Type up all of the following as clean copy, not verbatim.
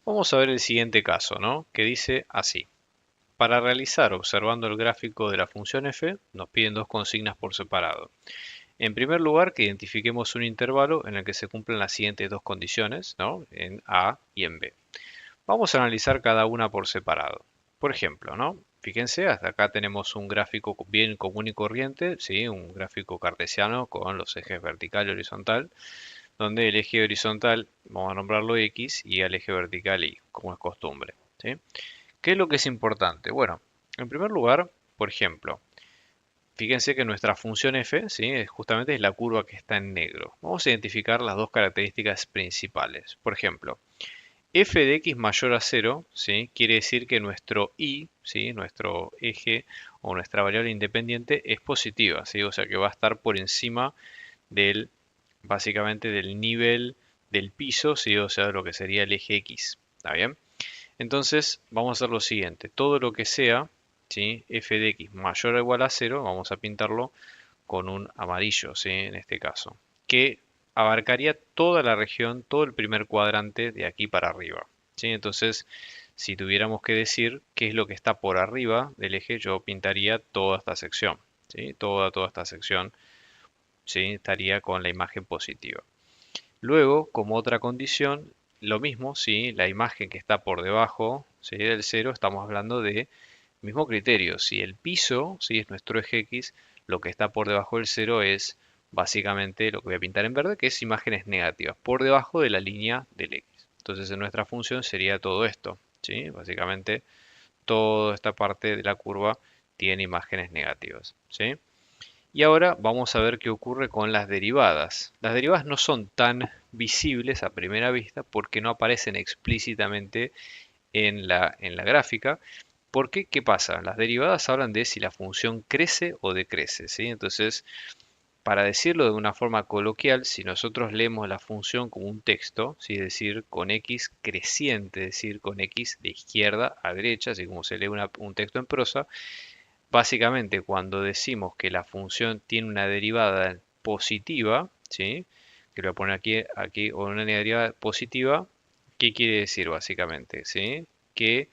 Vamos a ver el siguiente caso, ¿no? Que dice así. Para realizar observando el gráfico de la función f, nos piden dos consignas por separado. En primer lugar, que identifiquemos un intervalo en el que se cumplan las siguientes dos condiciones, ¿no? En A y en B. Vamos a analizar cada una por separado. Por ejemplo, ¿no? Fíjense, hasta acá tenemos un gráfico bien común y corriente, ¿sí? Un gráfico cartesiano con los ejes vertical y horizontal, donde el eje horizontal vamos a nombrarlo X y al eje vertical Y, como es costumbre, ¿sí? ¿Qué es lo que es importante? Bueno, en primer lugar, por ejemplo, fíjense que nuestra función f, ¿sí? Justamente es la curva que está en negro. Vamos a identificar las dos características principales. Por ejemplo, f de x mayor a 0, ¿sí? Quiere decir que nuestro y, ¿sí? Nuestro eje o nuestra variable independiente es positiva, ¿sí? O sea que va a estar por encima del, básicamente del nivel del piso, ¿sí? O sea, lo que sería el eje x. ¿Está bien? Entonces vamos a hacer lo siguiente, todo lo que sea, ¿sí? F de x mayor o igual a 0, vamos a pintarlo con un amarillo, ¿sí? En este caso, que abarcaría toda la región, todo el primer cuadrante de aquí para arriba, ¿sí? Entonces, si tuviéramos que decir qué es lo que está por arriba del eje, yo pintaría toda esta sección, ¿sí? Toda esta sección, ¿sí? Estaría con la imagen positiva. Luego, como otra condición, lo mismo, si la imagen que está por debajo, ¿sí? Del cero, estamos hablando de mismo criterio. Si el piso, ¿sí? Es nuestro eje X, lo que está por debajo del cero es básicamente lo que voy a pintar en verde, que es imágenes negativas, por debajo de la línea del X. Entonces, en nuestra función sería todo esto, ¿sí? Básicamente, toda esta parte de la curva tiene imágenes negativas, ¿sí? Y ahora vamos a ver qué ocurre con las derivadas. Las derivadas no son tan visibles a primera vista porque no aparecen explícitamente en la gráfica. Porque, ¿qué pasa? Las derivadas hablan de si la función crece o decrece, ¿sí? Entonces, para decirlo de una forma coloquial, si nosotros leemos la función como un texto, ¿sí? Es decir, con x creciente, es decir, con x de izquierda a derecha, así como se lee un texto en prosa, básicamente, cuando decimos que la función tiene una derivada positiva, ¿sí? Que lo voy a poner aquí, o una derivada positiva, ¿qué quiere decir básicamente? ¿Sí? Que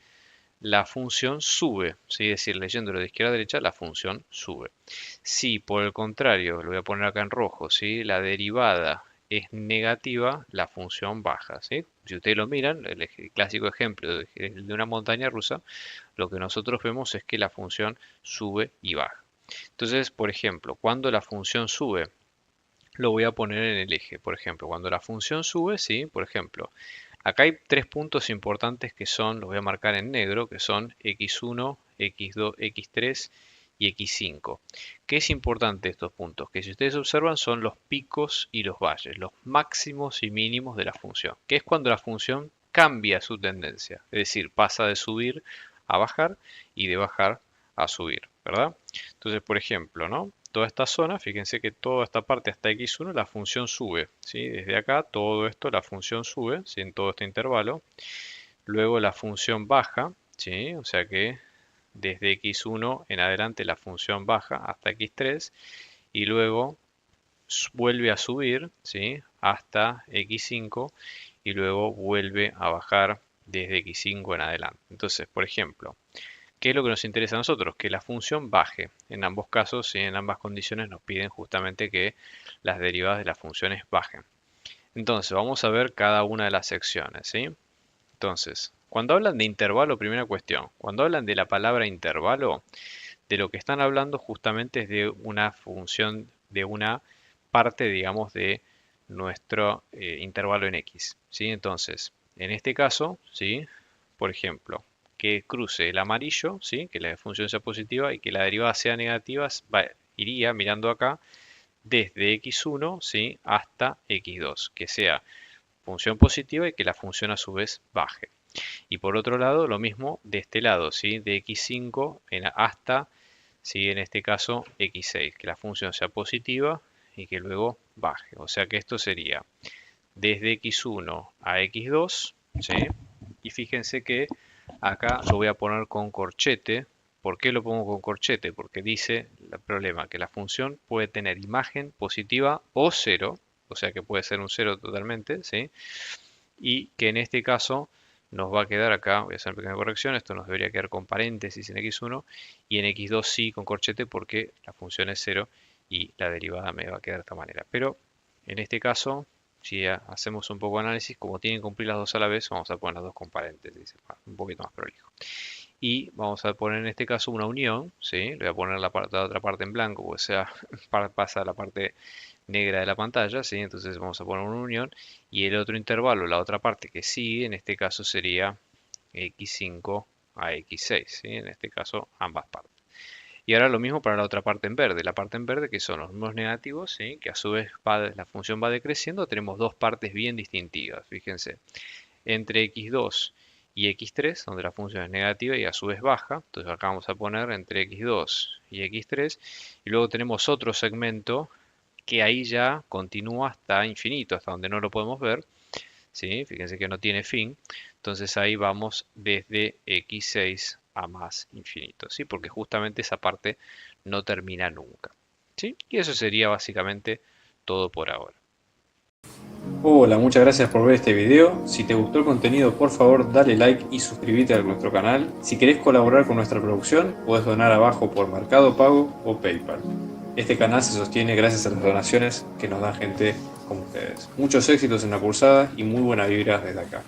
la función sube, ¿sí? Es decir, leyéndolo de izquierda a derecha, la función sube. Si por el contrario, lo voy a poner acá en rojo, ¿sí? La derivada es negativa, la función baja, ¿sí? Si ustedes lo miran, el clásico ejemplo de una montaña rusa, lo que nosotros vemos es que la función sube y baja. Entonces, por ejemplo, cuando la función sube, lo voy a poner en el eje. Por ejemplo, cuando la función sube, sí, por ejemplo, acá hay tres puntos importantes que son, los voy a marcar en negro, que son x1, x2, x3 y x5. ¿Qué es importante estos puntos? Que si ustedes observan son los picos y los valles, los máximos y mínimos de la función, que es cuando la función cambia su tendencia, es decir, pasa de subir a bajar y de bajar a subir, ¿verdad? Entonces, por ejemplo, ¿no? Toda esta zona, fíjense que toda esta parte hasta x1 la función sube, ¿sí? Desde acá todo esto la función sube, ¿sí? En todo este intervalo. Luego la función baja, ¿sí? O sea que desde x1 en adelante la función baja hasta x3 y luego vuelve a subir, ¿sí? Hasta x5 y luego vuelve a bajar desde x5 en adelante. Entonces, por ejemplo, ¿qué es lo que nos interesa a nosotros? Que la función baje. En ambos casos, ¿sí? En ambas condiciones nos piden justamente que las derivadas de las funciones bajen. Entonces, vamos a ver cada una de las secciones, ¿sí? Entonces, cuando hablan de intervalo, primera cuestión, cuando hablan de la palabra intervalo, de lo que están hablando justamente es de una función, de una parte, digamos, de nuestro intervalo en x, ¿sí? Entonces, en este caso, ¿sí? Por ejemplo, que cruce el amarillo, ¿sí? Que la función sea positiva y que la derivada sea negativa, iría mirando acá desde x1, ¿sí? Hasta x2, que sea función positiva y que la función a su vez baje. Y por otro lado, lo mismo de este lado, ¿sí? De x5 hasta, ¿sí? En este caso, x6, que la función sea positiva y que luego baje. O sea que esto sería desde x1 a x2, ¿sí? Y fíjense que acá lo voy a poner con corchete. ¿Por qué lo pongo con corchete? Porque dice el problema que la función puede tener imagen positiva o cero, o sea que puede ser un cero totalmente, ¿sí? Y que en este caso nos va a quedar acá, voy a hacer una pequeña corrección, esto nos debería quedar con paréntesis en x1 y en x2 sí con corchete porque la función es 0 y la derivada me va a quedar de esta manera. Pero en este caso, si hacemos un poco de análisis, como tienen que cumplir las dos a la vez, vamos a poner las dos con paréntesis, un poquito más prolijo. Y vamos a poner en este caso una unión, ¿sí? Le voy a poner la otra parte en blanco, o sea, pasa a la parte negra de la pantalla, ¿sí? Entonces vamos a poner una unión y el otro intervalo, la otra parte que sigue, en este caso sería x5 a x6, ¿sí? En este caso ambas partes. Y ahora lo mismo para la otra parte en verde. La parte en verde que son los números negativos, ¿sí? Que a su vez la función va decreciendo. Tenemos dos partes bien distintivas, fíjense. Entre x2 y x3, donde la función es negativa y a su vez baja. Entonces acá vamos a poner entre x2 y x3. Y luego tenemos otro segmento que ahí ya continúa hasta infinito, hasta donde no lo podemos ver. ¿Sí? Fíjense que no tiene fin. Entonces ahí vamos desde x6 a más infinito, ¿sí? Porque justamente esa parte no termina nunca, ¿sí? Y eso sería básicamente todo por ahora. Hola, muchas gracias por ver este video. Si te gustó el contenido, por favor dale like y suscríbete a nuestro canal. Si querés colaborar con nuestra producción, puedes donar abajo por Mercado Pago o PayPal. Este canal se sostiene gracias a las donaciones que nos da gente como ustedes. Muchos éxitos en la cursada y muy buenas vibras desde acá.